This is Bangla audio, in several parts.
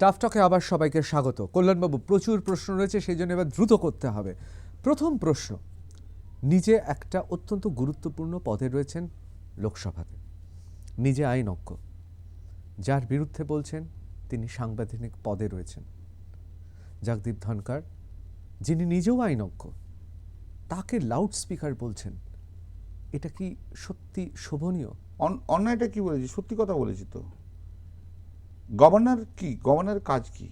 টাফ টকে আবার সবাইকে স্বাগত। কল্যাণবাবু, প্রচুর প্রশ্ন রয়েছে, সেই জন্য এবার দ্রুত করতে হবে। প্রথম প্রশ্ন, নিজে একটা অত্যন্ত গুরুত্বপূর্ণ পদে রয়েছেন লোকসভাতে, নিজে আইনজ্ঞ, যার বিরুদ্ধে বলছেন তিনি সাংবিধানিক পদে রয়েছেন, জগদীপ ধনকর, যিনি নিজেও আইনজ্ঞ, তাকে লাউড স্পিকার বলছেন, এটা কি সত্যি শোভনীয়? অন্যায়টা কি বলেছি? সত্যি কথা বলেছি তো। গভর্নর কি, গভর্নরের কাজ কি,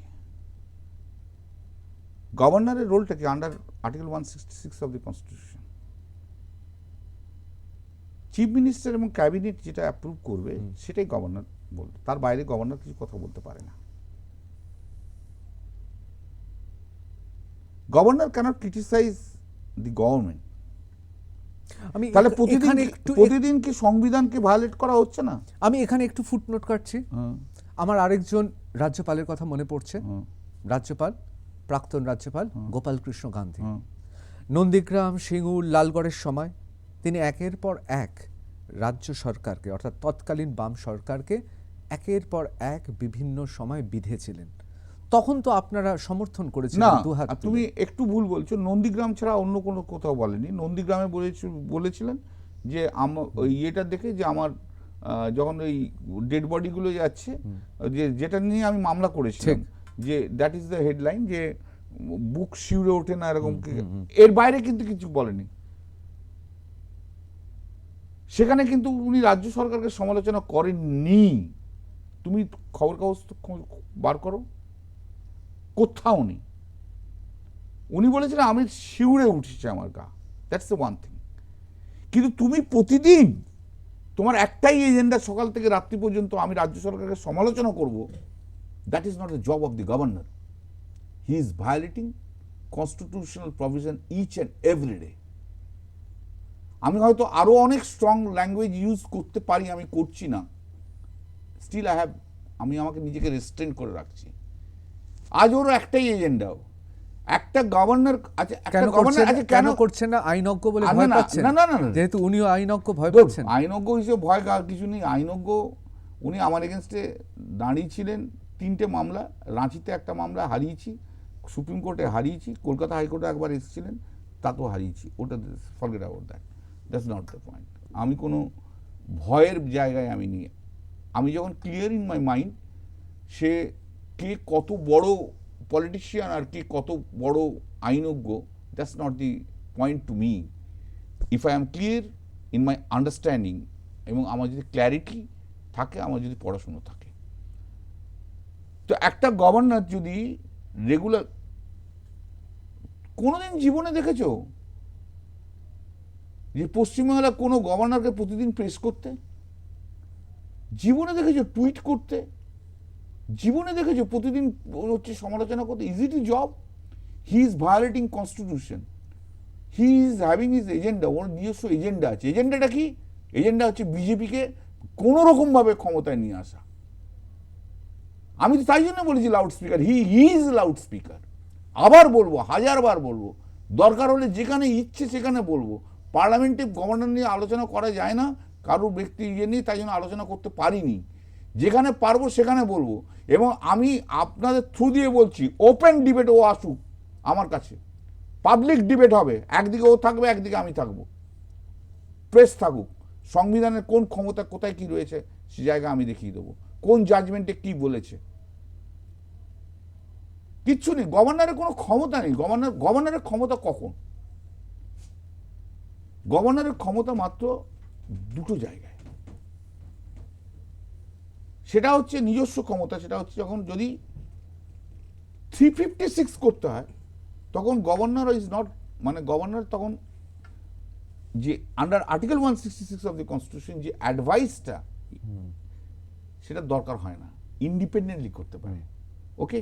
গভর্নরের রোলটা কি under article 166 of the constitution? Chief minister এবং ক্যাবিনেট যেটা অ্যাপ্রুভ করবে সেটাই গভর্নর বলবে, তার বাইরে গভর্নর কিছু কথা বলতে পারে না। Governor cannot criticise the government. আমি তাহলে একটু প্রতিদিন কি সংবিধানকে ভায়োলেট করা হচ্ছে না? আমি এখানে একটু ফুটনোট কাটছি। আমার আরেকজন রাজ্যপালের কথা মনে পড়ছে, রাজ্যপাল, প্রাক্তন রাজ্যপাল গোপাল কৃষ্ণ গান্ধী। নন্দীগ্রাম, সিঙ্গুর, লালগড়ের সময় তিনি একের পর এক রাজ্য সরকারকে, অর্থাৎ তৎকালীন বাম সরকারকে একের পর এক বিভিন্ন সময় বিধেছিলেন। তখন তো আপনারা সমর্থন করেছিলেন দুহাত তুলে। তুমি একটু ভুল বলছো। নন্দীগ্রাম ছাড়া অন্য কোনো কোথাও বলেনি। নন্দীগ্রামে বলেছিলেন যে ওই ইয়েটা দেখে, যে আমার যখন ওই ডেড বডিগুলো যাচ্ছে, যেটা নিয়ে আমি মামলা করেছিলাম, যে দ্যাট ইজ দ্য হেডলাইন, যে বুক শিউরে ওঠে না এরকম, এর বাইরে কিন্তু কিছু বলেনি। সেখানে কিন্তু উনি রাজ্য সরকারকে সমালোচনা করেননি। তুমি খবর কাগজ বার করো, কোথাও নেই। উনি বলেছিলেন আমি শিউরে উঠেছে আমার গা, দ্যাটস দ্য ওয়ান থিং। কিন্তু তুমি প্রতিদিন তোমার একটাই এজেন্ডা, সকাল থেকে রাত্রি পর্যন্ত আমি রাজ্য সরকারকে সমালোচনা করব, that is not the job of the governor. He is violating constitutional provision each and every day. আমি হয়তো আরো অনেক স্ট্রং ল্যাঙ্গুয়েজ ইউজ করতে পারি, আমি করছি না। স্টিল আমি আমাকে নিজেকে রেস্ট্রেন করে রাখছি। আজ ওর একটাই এজেন্ডাও, একটা গভর্নর আছে, একটা গভর্নর আছে, কেন করছেন না? আইনজ্ঞ বলে ভয় পাচ্ছেন? না, যেহেতু উনিও আইনজ্ঞ, ভয় পাচ্ছেন? আইনজ্ঞ হিসেবে ভয় কিছু নেই। আইনজ্ঞ উনি আমার এগেনস্টে দাঁড়িয়েছিলেন 3টে মামলা। রাঁচিতে একটা মামলা হারিয়েছি, সুপ্রিম কোর্টে হারিয়েছি, কলকাতা হাইকোর্টে একবার এসেছিলেন, তাতেও হারিয়েছি। ওটা forget about that, that's not the point. আমি কোনো ভয়ের জায়গায় আমি নিয়ে, আমি যখন ক্লিয়ার ইন মাই মাইন্ড, সে কে কত বড় পলিটিশিয়ান আর কে কত বড় আইনজ্ঞ, that's not the point to me. If I am clear in my understanding, এবং আমার যদি ক্ল্যারিটি থাকে, আমার যদি পড়াশুনো থাকে, তো একটা গভর্নর যদি রেগুলার, কোনোদিন জীবনে দেখেছো যে পশ্চিমবাংলার কোনো গভর্নরকে প্রতিদিন প্রেস করতে? জীবনে দেখেছো টুইট করতে? জীবনে দেখেছো প্রতিদিন হচ্ছে সমালোচনা করতে? Is it a job? He is violating constitution, he is having his agenda. ওর নিজস্ব এজেন্ডা আছে। এজেন্ডাটা কি? এজেন্ডা হচ্ছে বিজেপিকে কোনো রকমভাবে ক্ষমতায় নিয়ে আসা। আমি তো তাই জন্য বলেছি loud speaker, he is loud speaker. আবার বলবো, 1000বার বলবো, দরকার হলে যেখানে ইচ্ছে সেখানে বলবো। পার্লামেন্টে গভর্নর নিয়ে আলোচনা করা যায় না, কারোর ব্যক্তি ইয়ে নিয়ে, তাই জন্য আলোচনা করতে পারিনি। যেখানে পারবো সেখানে বলবো। এবং আমি আপনাদের থ্রু দিয়ে বলছি, ওপেন ডিবেট ও আসুক আমার কাছে, পাবলিক ডিবেট হবে। একদিকে ও থাকবে, একদিকে আমি থাকবো, প্রেস থাকুক। সংবিধানের কোন ক্ষমতা কোথায় কি রয়েছে সে জায়গা আমি দেখিয়ে দেবো, কোন জাজমেন্টে কি বলেছে। কিচ্ছু নেই, গভর্নরের কোনো ক্ষমতা নেই। গভর্নরের ক্ষমতা কখন? গভর্নরের ক্ষমতা মাত্র দুটো জায়গায়। সেটা হচ্ছে নিজস্ব ক্ষমতা, সেটা হচ্ছে যখন যদি 356 করতে হয়, তখন গভর্নর ইজ নট, মানে গভর্নর তখন যে under article 166 of the constitution যে অ্যাডভাইসটা, সেটা দরকার হয় না, ইন্ডিপেন্ডেন্টলি করতে পারে। ওকে,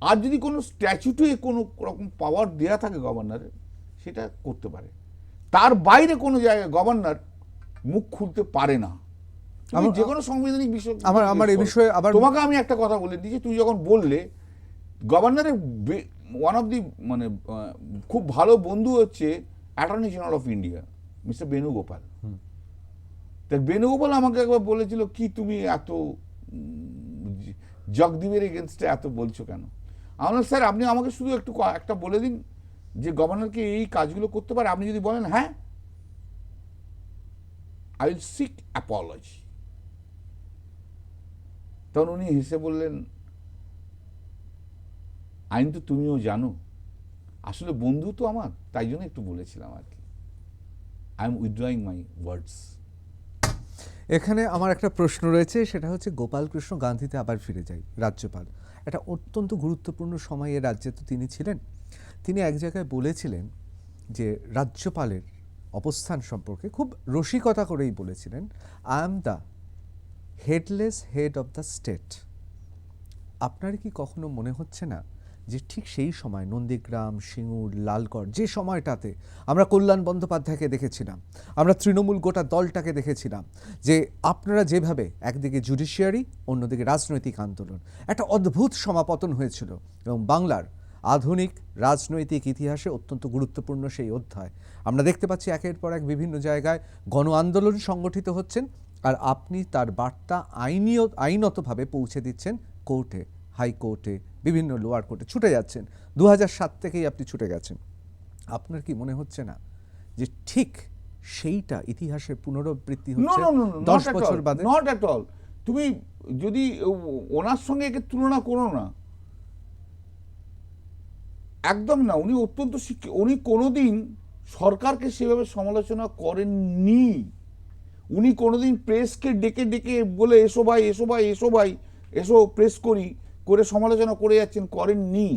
আর যদি কোনো স্ট্যাচুটে কোনো রকম পাওয়ার দেওয়া থাকে গভর্নরের, সেটা করতে পারে। তার বাইরে কোনো জায়গায় গভর্নর মুখ খুলতে পারে না। যে কোনো সাংবিধানিক বিষয়। আমার এই বিষয়ে আবার তোমাকে আমি একটা কথা বলে দিয়েছি, তুই যখন বললে গভর্নরের ওয়ান অফ দি, মানে খুব ভালো বন্ধু হচ্ছে attorney general of India, mister Venugopal. তা বেণুগোপাল আমাকে একবার বলেছিল, কি তুমি এত জগদীপের এগেনস্টে এত বলছো কেন? আমরা স্যার আপনি আমাকে শুধু একটু একটা বলে দিন যে গভর্নরকে এই কাজগুলো করতে পারে। আপনি যদি বলেন হ্যাঁ, আই উইল সিক অ্যাপোলজি, তখন উনি হেসে বললেন, আইন তো তুমিও জানো, আসলে বন্ধু তো আমার, তাই জন্য একটু বলেছিলাম আর কি। আই এম উইথড্রয়িং মাই ওয়ার্ডস। এখানে আমার একটা প্রশ্ন রয়েছে, সেটা হচ্ছে গোপালকৃষ্ণ গান্ধীতে আবার ফিরে যাই। রাজ্যপাল একটা অত্যন্ত গুরুত্বপূর্ণ সময়ে রাজ্যে তো তিনি ছিলেন। তিনি এক জায়গায় বলেছিলেন যে রাজ্যপালের অবস্থান সম্পর্কে খুব রসিকতা করেই বলেছিলেন, I am the headless head of the state. আপনার কি কখনো মনে হচ্ছে না যে ঠিক সেই সময় নন্দীগ্রাম, সিঙ্গুর, লালগড়, যে সময়টাতে আমরা কল্যাণ বন্দ্যোপাধ্যায়কে দেখেছিলাম, আমরা তৃণমূল গোটা দলটাকে দেখেছিলাম, যে আপনারা যেভাবে একদিকে জুডিশিয়ারি, অন্যদিকে রাজনৈতিক আন্দোলন, একটা অদ্ভুত সমাপতন হয়েছিল এবং বাংলার আধুনিক রাজনৈতিক ইতিহাসে অত্যন্ত গুরুত্বপূর্ণ সেই অধ্যায় আমরা দেখতে পাচ্ছি একের পর এক বিভিন্ন জায়গায় গণ আন্দোলন সংগঠিত হচ্ছেন, আর আপনি তার বার্তা আইনতভাবে পৌঁছে দিচ্ছেন কোর্টে, হাইকোর্টে, বিভিন্ন লোয়ার কোর্টে ছুটে যাচ্ছেন। 2007 থেকেই আপনি ছুটে গেছেন। আপনার কি মনে হচ্ছে না যে ঠিক সেইটা ইতিহাসের পুনরাবৃত্তি হচ্ছে 10 বছর বাদে? Not at all. তুমি যদি ওনার সঙ্গে একে তুলনা করো না, একদম না। উনি অত্যন্ত উনি কোনোদিন সরকারকে সেভাবে সমালোচনা করেননি। উনি কোনোদিন প্রেসকে ডেকে ডেকে বলে এসো ভাই, এসো ভাই, এসো ভাই, এসো প্রেস করি করে সমালোচনা করে যাচ্ছেন, করেননি।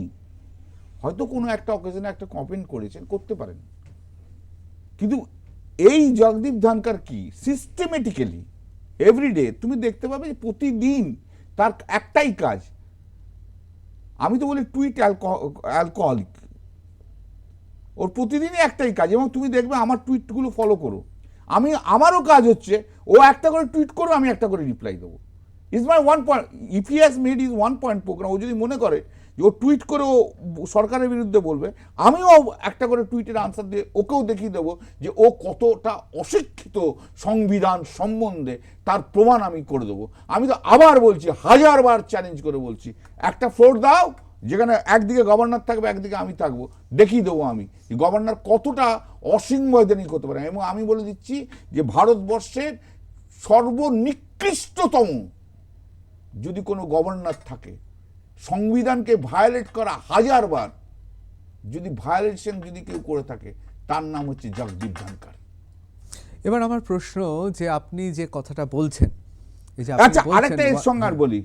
হয়তো কোনো একটা অকেশনে একটা কমেন্ট করেছেন, করতে পারেন, কিন্তু এই জগদীপ ধনকর কি সিস্টেমেটিক্যালি এভরিডে তুমি দেখতে পাবে যে প্রতিদিন তার একটাই কাজ, আমি তো বলি টুইট অ্যালকোহলিক, ওর প্রতিদিনই একটাই কাজ। এবং তুমি দেখবে আমার টুইটগুলো ফলো করো, আমারও কাজ হচ্ছে ও একটা করে টুইট করো, আমি একটা করে রিপ্লাই দেবো। Is my one point, if he has made is one point program, ও যদি মনে করে যে ও টুইট করে ও সরকারের বিরুদ্ধে বলবে, আমিও একটা করে টুইটের আনসার দিয়ে ওকেও দেখিয়ে দেবো যে ও কতটা অশিক্ষিত সংবিধান সম্বন্ধে, তার প্রমাণ আমি করে দেবো। আমি তো আবার বলছি, 1000বার চ্যালেঞ্জ করে বলছি, একটা ফ্লোর দাও যেখানে একদিকে গভর্নর থাকবে, একদিকে আমি থাকবো, দেখিয়ে দেবো আমি গভর্নর কতটা অসংবিধানিক হতে পারে। এবং আমি বলে দিচ্ছি যে ভারতবর্ষের সর্বনিকৃষ্টতম যদি কোনো গভর্নর থাকে, সংবিধানকে ভায়োলেট করা 1000বার যদি ভায়োলেশন যদি কেউ করে থাকে, তার নাম হচ্ছে জগদীপ ধনকর। এবার আমার প্রশ্ন, যে আপনি যে কথাটা বলছেন, এই যে আচ্ছা আরেকটা এর সঙ্গে আর বলি,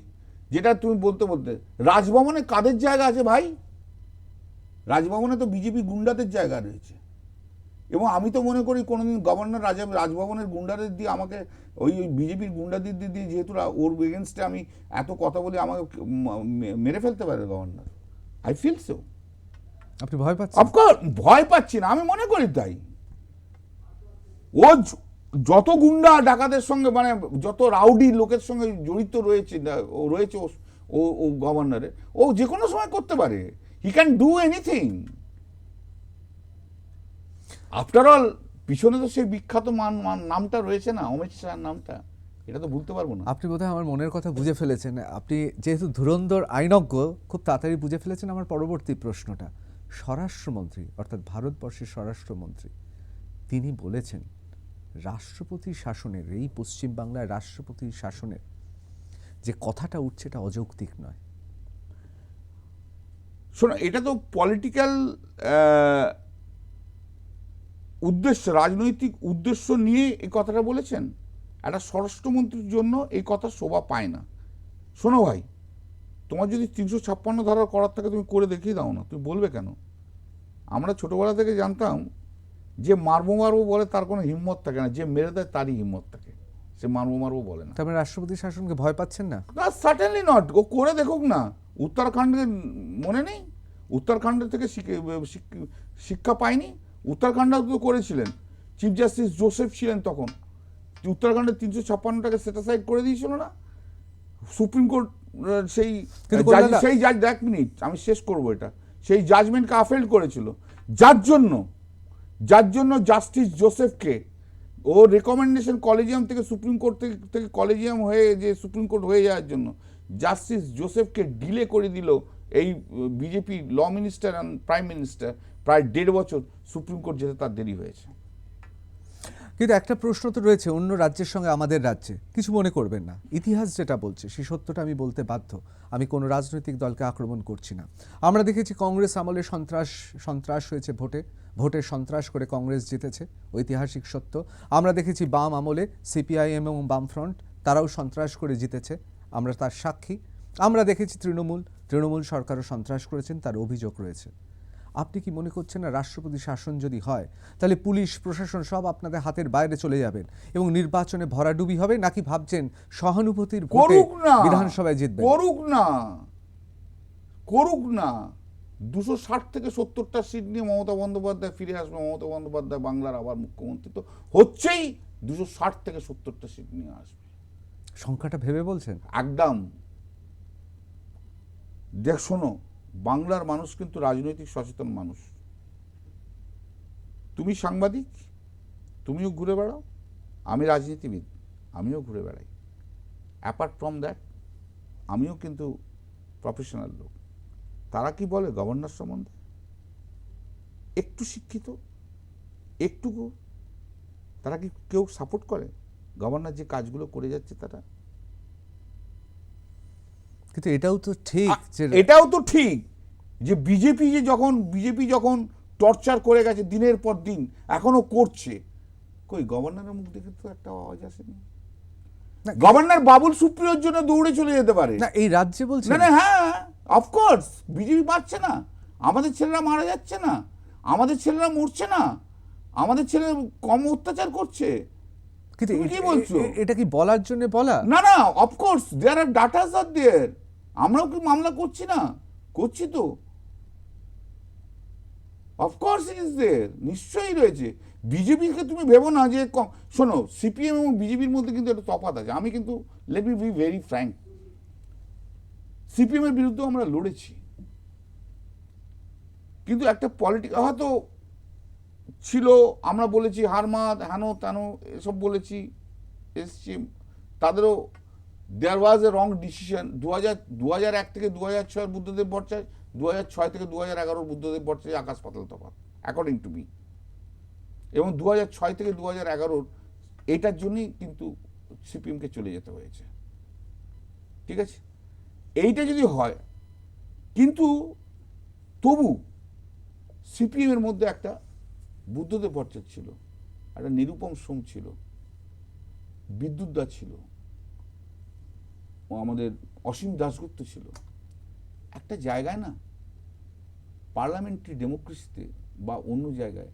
যেটা তুমি বলতে বলতে, রাজভবনে কাদের জায়গা আছে ভাই? রাজভবনে তো বিজেপি গুন্ডাদের জায়গা রয়েছে। এবং আমি তো মনে করি কোনোদিন গভর্নর রাজভবনের গুন্ডাদের দিয়ে আমাকে ওই বিজেপির গুন্ডাদের দিয়ে, যেহেতু ওর এগেনস্টে আমি এত কথা বলি, আমাকে মেরে ফেলতে পারে গভর্নর। I feel so. আপনি ভয় পাচ্ছেন? অফকোর্স ভয় পাচ্ছি না, আমি মনে করি তাই। ও যত গুন্ডা ডাকাতের সঙ্গে, মানে যত রাউডি লোকের সঙ্গে জড়িত রয়েছে ও গভর্নরের, ও যে কোনো সময় করতে পারে। He can do anything. After all পিছনে তো সেই বিখ্যাত নামটা রয়েছে না, অমিত শাহের নামটা, এটা তো ভুলতে পারবো না। আপনি বোধহয় আমার মনের কথা বুঝে ফেলেছেন। আপনি যেহেতু ধুরন্ধর আইনজ্ঞ, খুব তাড়াতাড়ি বুঝে ফেলেছেন আমার পরবর্তী প্রশ্নটা। স্বরাষ্ট্রমন্ত্রী, অর্থাৎ ভারতবর্ষের স্বরাষ্ট্রমন্ত্রী, তিনি বলেছেন রাষ্ট্রপতি শাসনের, এই পশ্চিমবাংলায় রাষ্ট্রপতি শাসনের যে কথাটা উঠছে, এটা অযৌক্তিক নয়। শোনো, এটা তো পলিটিক্যাল উদ্দেশ্য, রাজনৈতিক উদ্দেশ্য নিয়ে এই কথাটা বলেছেন। একটা স্বরাষ্ট্রমন্ত্রীর জন্য এই কথা শোভা পায় না। শোনো ভাই, তোমার যদি 356 ধারা করার থাকে, তুমি করে দেখিয়ে দাও না, তুমি বলবে কেন? আমরা ছোটবেলা থেকে জানতাম যে মারবো মারবো বলে তার কোনো হিম্মত থাকে না, যে মেরে দেয় তারই হিম্মত থাকে, সে মারবো মারবো বলে না। তবে রাষ্ট্রপতি শাসনকে ভয় পাচ্ছেন না? Certainly not. ও করে দেখুক না। উত্তরাখণ্ডের মনে নেই? উত্তরাখণ্ডের থেকে শিক্ষা পায়নি? উত্তরাখণ্ডে তো করেছিলেন, চিফ জাস্টিস জোসেফ ছিলেন তখন। উত্তরাখণ্ডের 356টাকে সেটাসাইড করে দিয়েছিল না সুপ্রিম কোর্ট। সেই জাজ, এক মিনিট আমি শেষ করবো এটা, সেই জাজমেন্টকে আফেল্ড করেছিল, যার জন্য জাস্টিস জোসেফকে ও রেকমেন্ডেশন কলেজিয়াম থেকে সুপ্রিম কোর্ট থেকে কলেজিয়াম হয়ে যে সুপ্রিম কোর্ট হয়ে যাওয়ার জন্য জাস্টিস জোসেফকে ডিলে করে দিল এই BJP law minister and prime minister, প্রায় 1.5 বছর সুপ্রিম কোর্ট যেতে তার দেরি হয়েছে। কিন্তু একটা প্রশ্ন তো রয়েছে অন্য রাজ্যের সঙ্গে আমাদের রাজ্যে, কিছু মনে করবেন না, ইতিহাস যেটা বলছে সেই সত্যটা আমি বলতে বাধ্য। আমি কোনো রাজনৈতিক দলকে আক্রমণ করছি না। আমরা দেখেছি কংগ্রেস আমলে সন্ত্রাস হয়েছে, ভোটে সন্ত্রাস করে কংগ্রেস জিতেছে, ঐতিহাসিক সত্য। আমরা দেখেছি বাম আমলে সিপিআইএম এবং বামফ্রন্ট তারাও সন্ত্রাস করে জিতেছে, আমরা তার সাক্ষী। আমরা দেখেছি তৃণমূল সরকারও সন্ত্রাস করেছেন, তার অভিযোগ রয়েছে। আপনি কি মনে করছেন না রাষ্ট্রপতি শাসন যদি হয় তাহলে পুলিশ প্রশাসন সব আপনাদের হাতের বাইরে চলে যাবেন এবং নির্বাচনে ভরাডুবি হবে, নাকি ভাবছেন সহানুভূতির ভোটে বিধানসভায় জিতবেন? করুক না 260 থেকে 70টা সিট নিয়ে মমতা বন্দ্যোপাধ্যায় ফিরে আসবে। মমতা বন্দ্যোপাধ্যায় বাংলার আবার মুখ্যমন্ত্রী তো হচ্ছেই, 260 থেকে 70টা সিট নিয়ে আসবে। সংখ্যাটা ভেবে বলছেন? একদম। দেখ শোনো, বাংলার মানুষ কিন্তু রাজনৈতিক সচেতন মানুষ। তুমি সাংবাদিক, তুমিও ঘুরে বেড়াও, আমি রাজনীতিবিদ, আমিও ঘুরে বেড়াই। অ্যাপার্ট ফ্রম দ্যাট আমিও কিন্তু প্রফেশনাল লোক। তারা কি বলে গভর্নর সম্বন্ধে? একটু শিক্ষিত, একটুকু তারা কি কেউ সাপোর্ট করে গভর্নর যে কাজগুলো করে যাচ্ছে তারা? কিন্তু এটাও তো ঠিক যে বিজেপি যখন টর্চার করে গেছে দিনের পর দিন, এখনো করছে, কই গভর্নরের মুখ থেকে তো একটা আওয়াজ আসেনি। গভর্নর বাবুল সুপ্রিয়র জন্য দৌড়ে চলে যেতে পারে না এই রাজ্যে, বলছে না। হ্যাঁ, অফকোর্স বিজেপি পাচ্ছে না, আমাদের ছেলেরা মারা যাচ্ছে না, আমাদের ছেলেরা মরছে না, আমাদের ছেলে কম অত্যাচার করছে। কিন্তু কি বলছো? এটা কি বলার জন্য বলা? না, অফকোর্স দেয়ার আর ডাটাস আর দেয়ার। আমরাও কি মামলা করছি না? করছি তো, অফকোর্স ইট ইজ দেয়ার, নিশ্চয়ই রয়েছে। বিজেপিকে তুমি ভেবো না যে শোনো, সিপিএম এবং বিজেপির মধ্যে কিন্তু একটা তফাৎ আছে। আমি কিন্তু let me be very frank, CPM এর বিরুদ্ধে আমরা লড়েছি, কিন্তু একটা পলিটিক্যাল হয়তো ছিল, আমরা বলেছি হারমাদ হেন তেন এসব বলেছি, এসছি, তাদেরও দেয়ার ওয়াজ এ রং ডিসিশন। 2001 থেকে 2006 বুদ্ধদেব ভট্টাচার্য, 2006 থেকে 2011 বুদ্ধদেব ভট্টাচার্য আকাশ পাতাল তফাৎ অ্যাকর্ডিং টু মি। এবং 2006 থেকে 2011 এটার জন্যই কিন্তু সিপিএমকে চলে যেতে হয়েছে। ঠিক আছে, এইটা যদি হয়, কিন্তু তবু সিপিএম এর মধ্যে একটা বুদ্ধদেব ভট্টাচার্য ছিল, একটা নিরুপম সোম ছিল, বিদ্যুৎ দা ছিল, ও আমাদের অসীম দাশগুপ্ত ছিল। একটা জায়গায় না, পার্লামেন্টারি ডেমোক্রেসিতে বা অন্য জায়গায়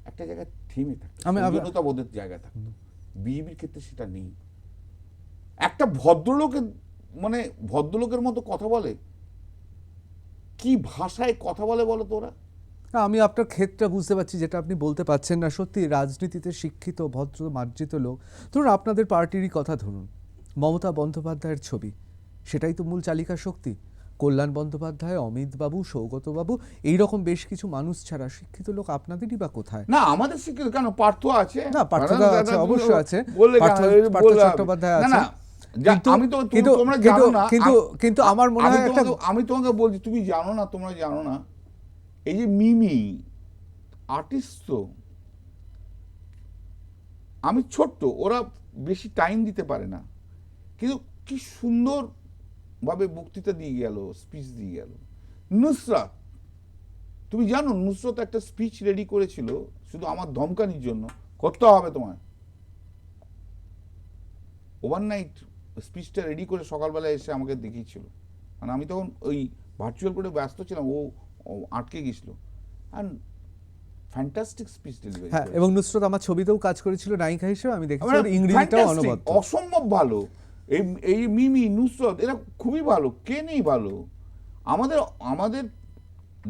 একটা জায়গায় থেমে থাকতো, স্বাধীনতাবোধের জায়গায় থাকতো। বিজেপির ক্ষেত্রে সেটা নেই। একটা ভদ্রলোকের মতো কথা বলে, কি ভাষায় কথা বলে বলো তোরা? আমি আপনার ক্ষেত্রটা বুঝতে পারছি, যেটা আপনি বলতে পারছেন না। সত্যি রাজনীতিতে শিক্ষিত, ভদ্র, মার্জিত লোক, ধরুন আপনাদের পার্টিরই কথা ধরুন, মমতা বন্দ্যোপাধ্যায়ের ছবি, সেটাই তো মূল চালিকা শক্তি। কল্যাণ বন্দ্যোপাধ্যায়, অমিত বাবু, সৌগত বাবু, এইরকম বেশ কিছু মানুষ ছাড়া শিক্ষিত লোক আপনাদেরই বা কোথায়? না, আমাদের শিক্ষিত কেন, পার্থ আছে, না পার্থ আছে, অবশ্যই আছে, পার্থ চট্টোপাধ্যায় আছে। কিন্তু আমার মনে হয় আমি তোমাকে বলছি, তুমি জানো না, তোমরা জানো না, এই যে মিমি আর্টিস্ট, তো আমি ছোট্ট, ওরা বেশি টাইম দিতে পারে না, কিন্তু কি সুন্দর ভাবে বক্তৃতা দিয়ে গেল, স্পিচ দিয়ে গেল। নুসরাত, তুমি জানো নুসরাত একটা স্পিচ রেডি করেছিল শুধু আমার ধমকানির জন্য, করতে হবে তোমায়, ওভারনাইট স্পিচটা রেডি করে সকালবেলা এসে আমাকে দেখিয়েছিল। মানে আমি তখন ওই ভার্চুয়াল করে ব্যস্ত ছিলাম, ও আটকে গেছিল। And fantastic speech delivery. হ্যাঁ, এবং নুসরাত আমার ছবিতেও কাজ করেছিল নায়িকা হিসেবে, আমি দেখেছি, ইংরেজিটাও অনবদ্য, অসম্ভব ভালো। এই মিমি, নুসরাত, এরা খুবই ভালো, কে নেই ভালো? আমাদের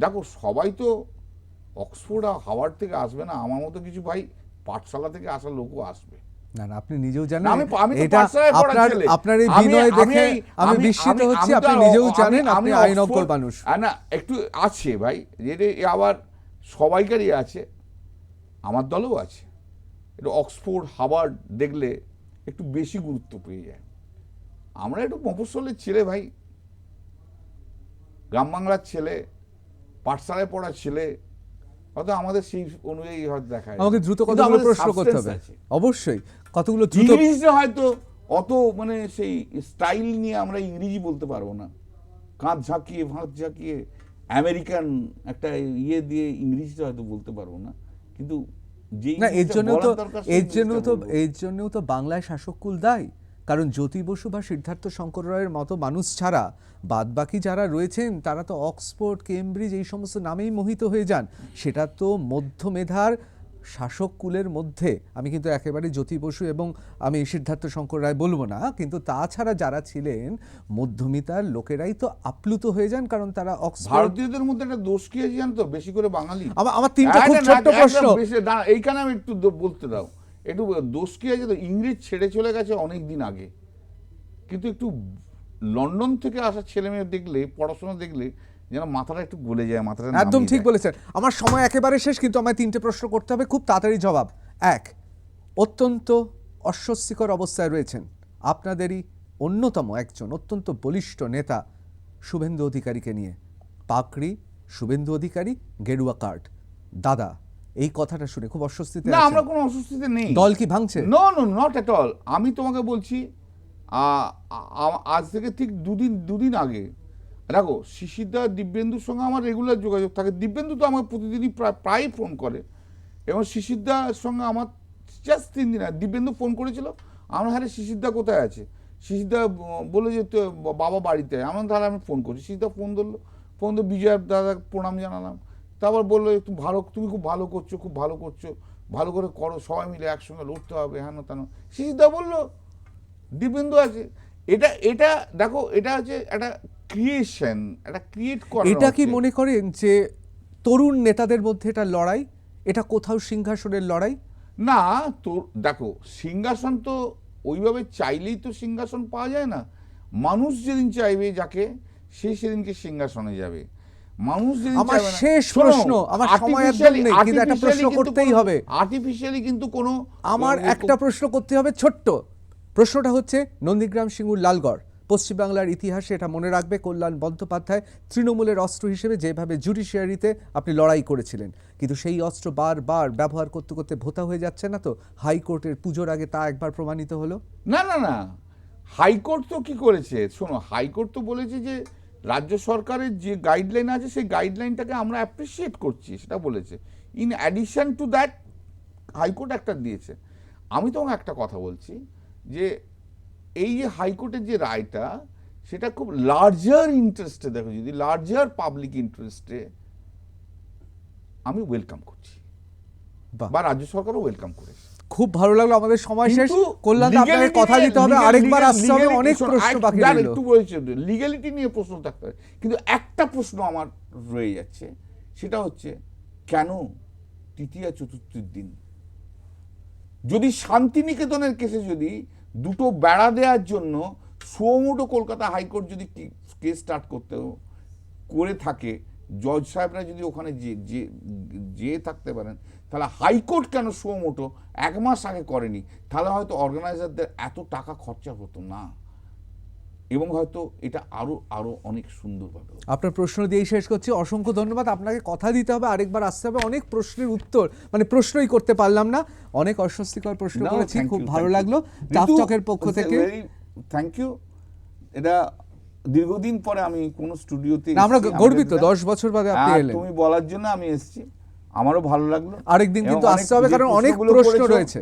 দেখো, সবাই তো অক্সফোর্ড আর হাওয়ার্ড থেকে আসবে না, আমার মতো কিছু ভাই পাঠশালা থেকে আসা লোকও আসবে। না আপনি নিজেও জানেন, এটা আপনার এই বিনয় দেখে আমি বিস্মিত হচ্ছি। আপনি নিজেও জানেন আপনি আইনজ্ঞ মানুষ। না, একটু আছে ভাই, যেটা আবার সবাইকারই আছে, আমার দলেও আছে, একটু অক্সফোর্ড হার্ভার্ড দেখলে একটু বেশি গুরুত্ব পেয়ে যায়। আমরা একটু মফস্বলের ছেলে ভাই, গ্রাম বাংলার ছেলে, পাঠশালায় পড়া ছেলে, হয়তো আমাদের সেই অনুযায়ী হয়তো দেখা যায়। আমাকে দ্রুত কিন্তু কতগুলো আমাদের প্রশ্ন করতে substance হবে, আছে। অবশ্যই কতগুলো দ্রুত। ইংরেজিতে হয়তো অত মানে সেই স্টাইল নিয়ে আমরা ইংরেজি বলতে পারবো না, কাঁধ ঝাঁকিয়ে ভাঁজ ঝাঁকিয়ে আমেরিকান একটা ইয়ে দিয়ে ইংরেজিটা হয়তো বলতে পারবো না, কিন্তু যে না, এর ইংরেজিটা জন্য তো বলার দরকার সেই এর জন্য ইংরেজিটা তো বলবো। এর জন্য তো বাংলায় শাসককুল দায়ী। কারণ জ্যোতি বসু বা সিদ্ধার্থ শঙ্কর রায়ের মতো মানুষ ছাড়া বাদবাকি যারা রয়েছেন তারা তো অক্সফোর্ড, কেমব্রিজ এই সমস্ত নামেই মোহিত হয়ে যান। সেটা তো মধ্যমেধার শাসক কুলের মধ্যে, আমি কিন্তু একেবারে জ্যোতি বসু এবং আমি সিদ্ধার্থ শঙ্কর রায় বলবো না, কিন্তু তাছাড়া যারা ছিলেন মধ্যমিতার লোকেরাই তো আপ্লুত হয়ে যান, কারণ তারা অক্সফোর্ড। ভারতীয়দের মধ্যে একটা দোষ কি আছে জানো তো, বেশি করে বাঙালি। আমার তিনটা খুব ছোট্ট প্রশ্ন। এইখানে আমি একটু বলতে দাও, একটু দোষ কি আছে তো, ইংরেজ ছেড়ে চলে গেছে অনেক দিন আগে, কিন্তু একটু লন্ডন থেকে আসা ছেলে মেয়ে দেখলে, পড়াশোনা দেখলে যেন মাথাটা একটু গলে যায়, মাথাটা একদম নামিয়ে ঠিক দেয়। বলেছেন। আমার সময় একেবারে শেষ, কিন্তু আমায় তিনটে প্রশ্ন করতে হবে, খুব তাড়াতাড়ি জবাব। এক, অত্যন্ত অস্বস্তিকর অবস্থায় রয়েছেন আপনাদেরই অন্যতম একজন অত্যন্ত বলিষ্ঠ নেতা শুভেন্দু অধিকারীকে নিয়ে। পাকড়ি, শুভেন্দু অধিকারী, গেরুয়া কার্ড, দাদা, এই কথাটা শুনে খুব অস্বস্তিতে না, আছেন। আমরা কোনো অস্বস্তিতে নেই। দল কি ভাঙছে? No no, not at all. আমি তোমাকে বলছি, আজ থেকে ঠিক দুদিন আগে দেখো, শিশিরদা দিব্যেন্দুর সঙ্গে আমার রেগুলার যোগাযোগ থাকে। দিব্যেন্দু তো আমার প্রতিদিনই প্রায় ফোন করে, এবং শিশিরদার সঙ্গে আমার জাস্ট 3 দিন আগে দিব্যেন্দু ফোন করেছিল। আমরা, হ্যাঁ শিশিরদা কোথায় আছে? শিশিরদা বলে যে বাবা বাড়িতে। আমার তাহলে আমি ফোন করছি, শিশিরদা ফোন ধরলো, ফোন ধরে বিজয় দাদা প্রণাম জানালাম। তারপর বললো একটু ভালো, তুমি খুব ভালো করছো, খুব ভালো করছো, ভালো করে করো, সবাই মিলে একসঙ্গে লড়তে হবে, হ্যাঁ তেন। শিশিরদা বললো দিব্যেন্দু আছে। এটা দেখো, এটা হচ্ছে একটা ক্রিয়েশন, একটা ক্রিয়েট করা। এটা কি মনে করেন যে তরুণ নেতাদের মধ্যে এটা লড়াই, এটা কোথাও সিংহাসনের লড়াই? না তো দেখো, সিংহাসন তো ওইভাবে চাইলেই তো সিংহাসন পাওয়া যায় না। মানুষ যেদিন চাইবে যাকে, সেদিনকে সিংহাসনে যাবে। মানুষ যেদিন আমার চাইবে না। শেষ শোনো, প্রশ্ন, আমার সময় একদম নেই, কিন্তু একটা প্রশ্ন artificially কিন্তু করতেই কোনো- হবে। artificially কিন্তু কোনো আমার একটা প্রশ্ন করতে হবে, ছোট্ট প্রশ্নটা হচ্ছে, নন্দীগ্রাম, সিঙ্গুর, লালগড়, পশ্চিমবাংলার ইতিহাসে এটা মনে রাখবে কল্যাণ বন্দ্যোপাধ্যায় তৃণমূলের অস্ত্র হিসেবে যেভাবে জুডিশিয়ারিতে আপনি লড়াই করেছিলেন, কিন্তু সেই অস্ত্র বারবার ব্যবহার করতে করতে ভোতা হয়ে যাচ্ছে না তো? হাইকোর্টের পুজোর আগে তা একবার প্রমাণিত হলো। না না না, হাইকোর্ট তো কি করেছে, শোনো, হাইকোর্ট তো বলেছে যে রাজ্য সরকারের যে গাইডলাইন আছে সেই গাইডলাইনটাকে আমরা অ্যাপ্রিসিয়েট করছি, সেটা বলেছে। In addition to that high court একটা দিয়েছে। আমি তোমাকে একটা কথা বলছি, যে এই যে হাইকোর্টের যে রায়টা, সেটা খুব লার্জার ইন্টারেস্টে, দেখো যদি লার্জার পাবলিক ইন্টারেস্টে, আমি ওয়েলকাম করছি, বাহ, বা রাজ্য সরকারও ওয়েলকাম করেছে। খুব ভালো লাগলো। আমাদের সময় শেষ। কিন্তু কল্যাণ দা, আপনাকে legality কথা নিয়ে- দিতে হবে, legal- আরেকবার legal- আসতে হবে, legality- অনেক শোনো, প্রশ্ন বাকি দাঁড়া, রইল। একটু বলছি, লিগ্যালিটি নিয়ে প্রশ্ন থাকতে পারে, কিন্তু একটা প্রশ্ন আমার রয়ে যাচ্ছে, সেটা হচ্ছে কেন তৃতীয়া চতুর্থীর দিন, যদি শান্তিনিকেতনের কেসে যদি দুটো বেড়া দেওয়ার জন্য সুমোটো কলকাতা হাইকোর্ট যদি কেস স্টার্ট করে থাকে, জজ সাহেবরা যদি ওখানে যে থাকতে পারেন, তাহলে হাইকোর্ট কেন সুমোটো 1 মাস আগে করেনি? তাহলে হয়তো অর্গানাইজারদের এত টাকা খরচা হতো না, এবং হয়তো এটা আরো অনেক সুন্দরভাবে হতো। আপনার প্রশ্ন দিয়েই শেষ করছি। অসংখ্য ধন্যবাদ। আপনাকে কথা দিতে হবে, আরেকবার আসতে হবে। অনেক প্রশ্নের উত্তর মানে প্রশ্নই করতে পারলাম না, অনেক অস্বস্তিকর প্রশ্ন No, করেছি, thank খুব you, ভালো thank you. লাগলো। টাফ ঋতু, টকের পক্ষ থেকে থ্যাংক ইউ। এটা দীর্ঘদিন পরে আমি কোন স্টুডিওতে না, আমরা গর্বিত, 10 বছর বাদে আপনি এলেন। তুমি বলার জন্য আমি এসেছি, আমারও ভালো লাগলো। আরেকদিন এবং কিন্তু অনেক আসতে হবে, যে কারণ অনেক প্রশ্নগুলো প্রশ্ন করেছো, রয়েছে,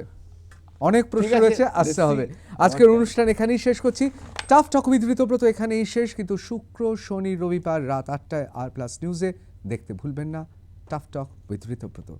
অনেক প্রশ্ন আছে, রয়েছে, আসতে দেখছি। হবে। আজকের Okay. অনুষ্ঠান এখানেই শেষ করছি। টাফ টক উইথ ঋতব্রত এখানেই শেষ, কিন্তু শুক্র, শনি, রবিবার রাত 8টায় আর প্লাস নিউজে দেখতে ভুলবেন না টাফ টক উইথ ঋতব্রত।